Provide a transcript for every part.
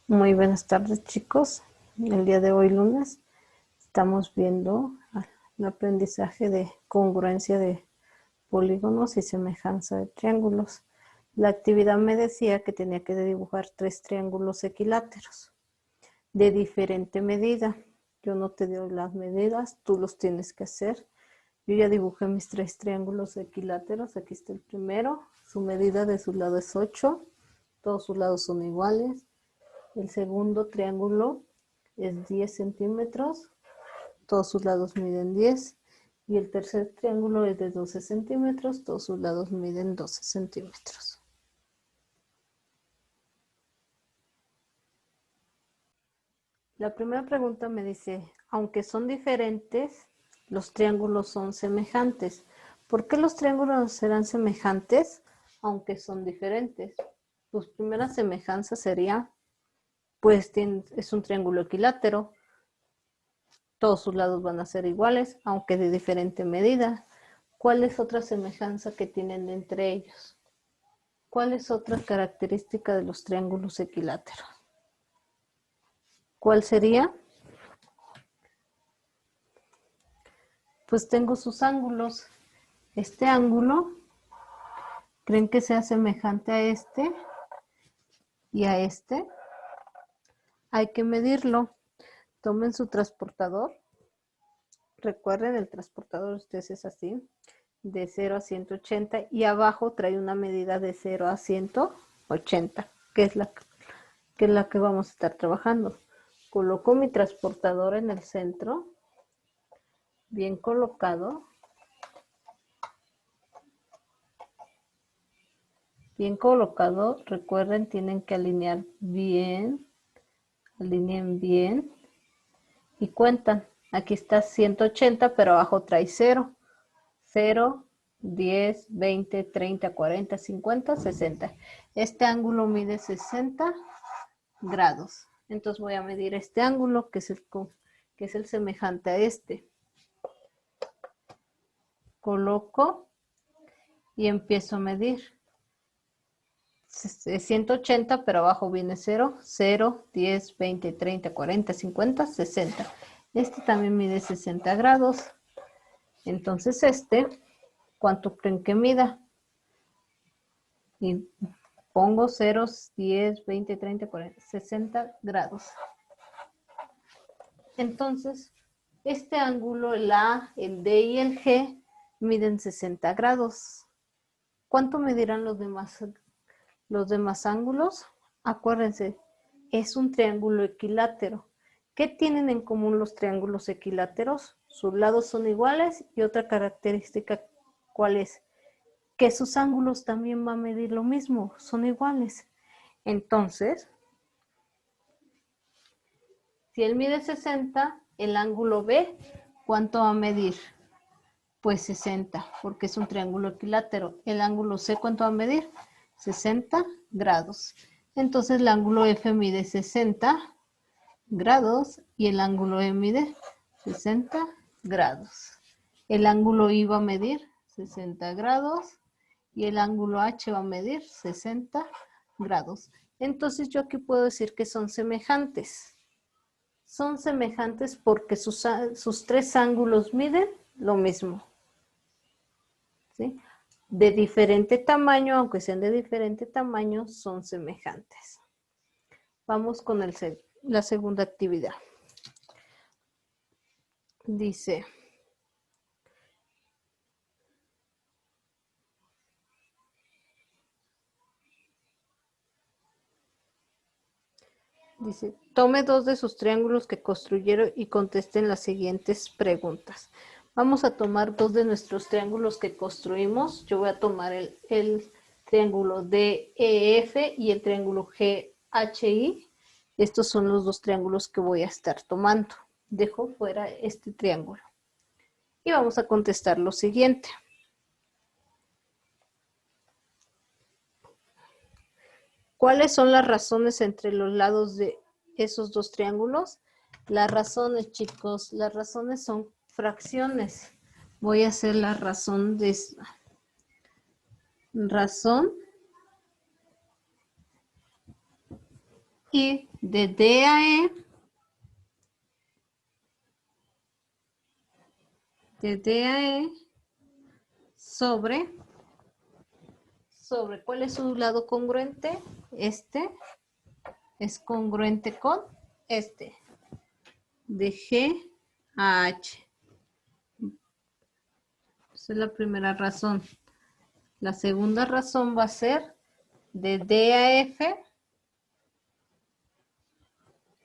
Muy buenas tardes, chicos. El día de hoy, lunes, estamos viendo el aprendizaje de congruencia de polígonos y semejanza de triángulos. La actividad me decía que tenía que dibujar 3 triángulos equiláteros de diferente medida. Yo no te doy las medidas, tú los tienes que hacer. Yo ya dibujé mis 3 triángulos equiláteros. Aquí está el primero. Su medida de su lado es 8. Todos sus lados son iguales. El segundo triángulo es 10 centímetros, todos sus lados miden 10. Y el tercer triángulo es de 12 centímetros, todos sus lados miden 12 centímetros. La primera pregunta me dice, aunque son diferentes, los triángulos son semejantes. ¿Por qué los triángulos serán semejantes, aunque son diferentes? Pues primera semejanza sería, pues es un triángulo equilátero, todos sus lados van a ser iguales, aunque de diferente medida. ¿Cuál es otra semejanza que tienen entre ellos? ¿Cuál es otra característica de los triángulos equiláteros? ¿Cuál sería? Pues tengo sus ángulos. Este ángulo, ¿creen que sea semejante a este y a este? Hay que medirlo. Tomen su transportador. Recuerden, el transportador de ustedes es así, de 0 a 180, y abajo trae una medida de 0 a 180, que es la que vamos a estar trabajando. Coloco mi transportador en el centro, bien colocado. Bien colocado, recuerden, tienen que alinear bien, alineen bien y cuentan. Aquí está 180, pero abajo trae 0. 0, 10, 20, 30, 40, 50, 60. Este ángulo mide 60 grados. Entonces voy a medir este ángulo, que es el semejante a este. Coloco y empiezo a medir. 180, pero abajo viene 0, 0, 10, 20, 30, 40, 50, 60. Este también mide 60 grados. Entonces ¿cuánto creen que mida? Y pongo ceros, 10, 20, 30, 40, 60 grados. Entonces, este ángulo, el A, el D y el G, miden 60 grados. ¿Cuánto medirán los demás ángulos? Acuérdense, es un triángulo equilátero. ¿Qué tienen en común los triángulos equiláteros? Sus lados son iguales, y otra característica, ¿cuál es? Que sus ángulos también van a medir lo mismo, son iguales. Entonces, si él mide 60, el ángulo B, ¿cuánto va a medir? Pues 60, porque es un triángulo equilátero. El ángulo C, ¿cuánto va a medir? 60 grados. Entonces el ángulo F mide 60 grados y el ángulo E mide 60 grados. El ángulo I va a medir 60 grados y el ángulo H va a medir 60 grados. Entonces yo aquí puedo decir que son semejantes. Son semejantes porque sus 3 ángulos miden lo mismo. ¿Sí? De diferente tamaño, aunque sean de diferente tamaño, son semejantes. Vamos con la segunda actividad. Dice, tome 2 de sus triángulos que construyeron y contesten las siguientes preguntas. Vamos a tomar 2 de nuestros triángulos que construimos. Yo voy a tomar el triángulo DEF y el triángulo GHI. Estos son los 2 triángulos que voy a estar tomando. Dejo fuera este triángulo. Y vamos a contestar lo siguiente. ¿Cuáles son las razones entre los lados de esos 2 triángulos? Las razones, chicos, las razones son fracciones. Voy a hacer la razón de razón Y de D a E, sobre, ¿cuál es su lado congruente? Este es congruente con este. De G a H. Esa es la primera razón. La segunda razón va a ser de D a F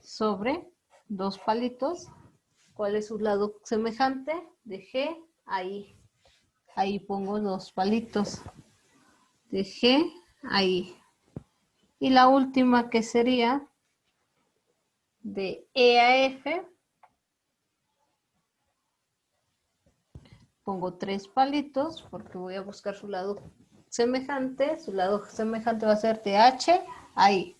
sobre dos palitos. ¿Cuál es su lado semejante? De G a I. Ahí pongo dos palitos. De G a I. Y la última que sería de E a F. Pongo tres palitos porque voy a buscar su lado semejante. Su lado semejante va a ser de H a I.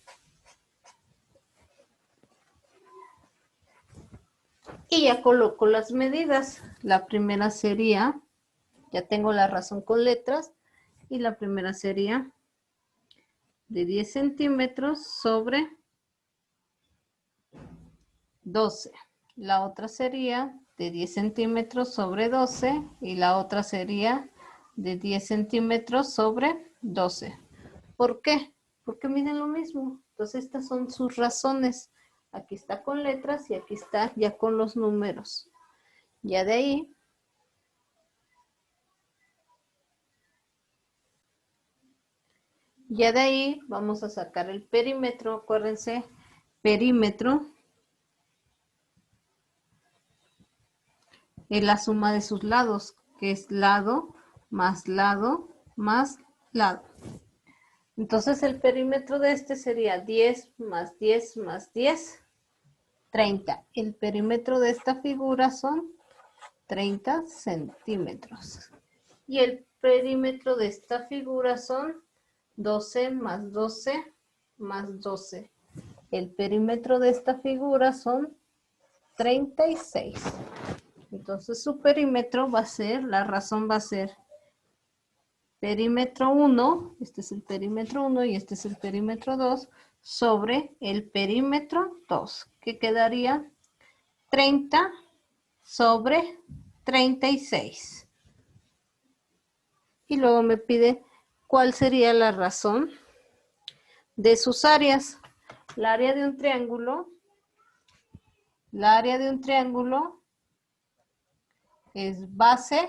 Y ya coloco las medidas. La primera sería, ya tengo la razón con letras, y la primera sería de 10 centímetros sobre 12. La otra sería de 10 centímetros sobre 12 y la otra sería de 10 centímetros sobre 12. ¿Por qué? Porque miden lo mismo. Entonces estas son sus razones. Aquí está con letras y aquí está ya con los números. Ya de ahí vamos a sacar el perímetro. Acuérdense, perímetro es la suma de sus lados, que es lado más lado más lado. Entonces el perímetro de este sería 10 más 10 más 10, 30. El perímetro de esta figura son 30 centímetros. Y el perímetro de esta figura son 12 más 12 más 12. El perímetro de esta figura son 36. Entonces su perímetro va a ser, la razón va a ser perímetro 1, este es el perímetro 1 y este es el perímetro 2, sobre el perímetro 2, que quedaría 30 sobre 36. Y luego me pide cuál sería la razón de sus áreas. La área de un triángulo es base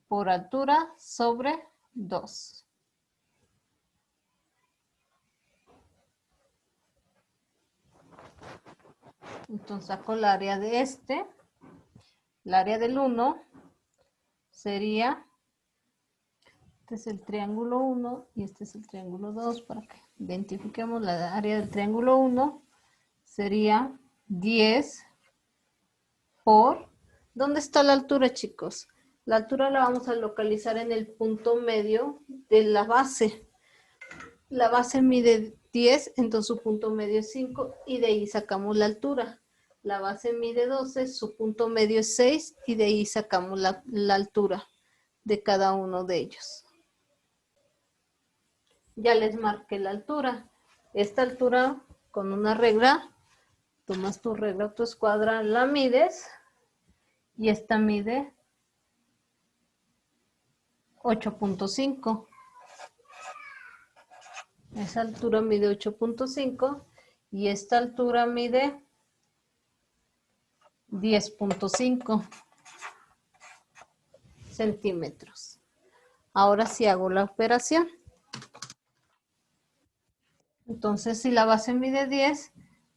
por altura sobre 2. Entonces saco el área de este. El área del 1 sería, este es el triángulo 1 y este es el triángulo 2, para que identifiquemos la área del triángulo 1, sería 10 por, ¿dónde está la altura, chicos? La altura la vamos a localizar en el punto medio de la base. La base mide 10, entonces su punto medio es 5 y de ahí sacamos la altura. La base mide 12, su punto medio es 6 y de ahí sacamos la altura de cada uno de ellos. Ya les marqué la altura. Esta altura con una regla, tomas tu regla, tu escuadra, la mides y esta mide 8.5. Esa altura mide 8.5 y esta altura mide 10.5 centímetros. Ahora sí hago la operación. Entonces, si la base mide 10,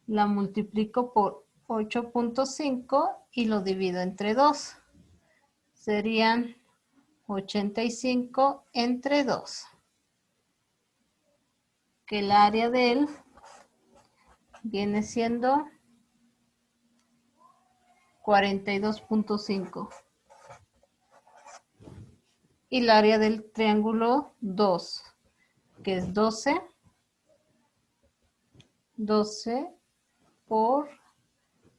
la multiplico por 8.5 y lo divido entre 2. Serían 85 entre 2. Que el área de él viene siendo 42.5. Y el área del triángulo 2, que es 12 por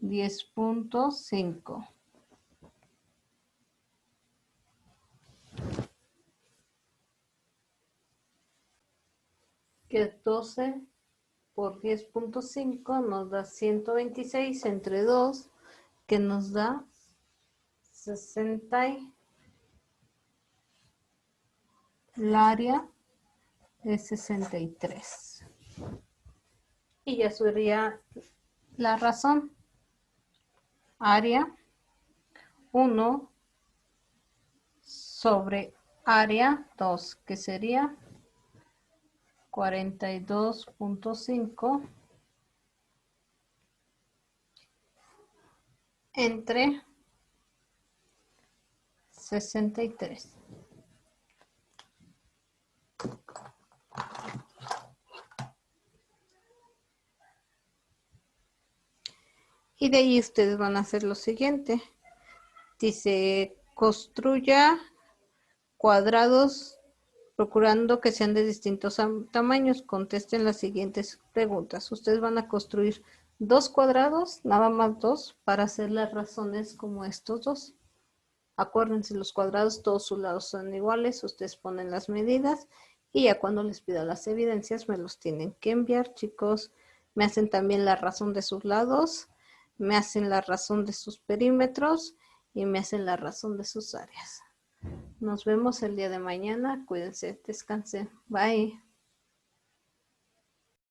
10.5. Que es 12 por 10.5 nos da 126 entre 2, que nos da 60. El área es 63. Y ya sería la razón. Área 1 sobre área 2, que sería 42.5 entre 63. Y de ahí ustedes van a hacer lo siguiente. Dice, construya cuadrados procurando que sean de distintos tamaños. Contesten las siguientes preguntas. Ustedes van a construir 2 cuadrados, nada más 2, para hacer las razones como estos 2. Acuérdense, los cuadrados, todos sus lados son iguales. Ustedes ponen las medidas y ya cuando les pida las evidencias me los tienen que enviar, chicos. Me hacen también la razón de sus lados, me hacen la razón de sus perímetros y me hacen la razón de sus áreas. Nos vemos el día de mañana. Cuídense, descansen. Bye.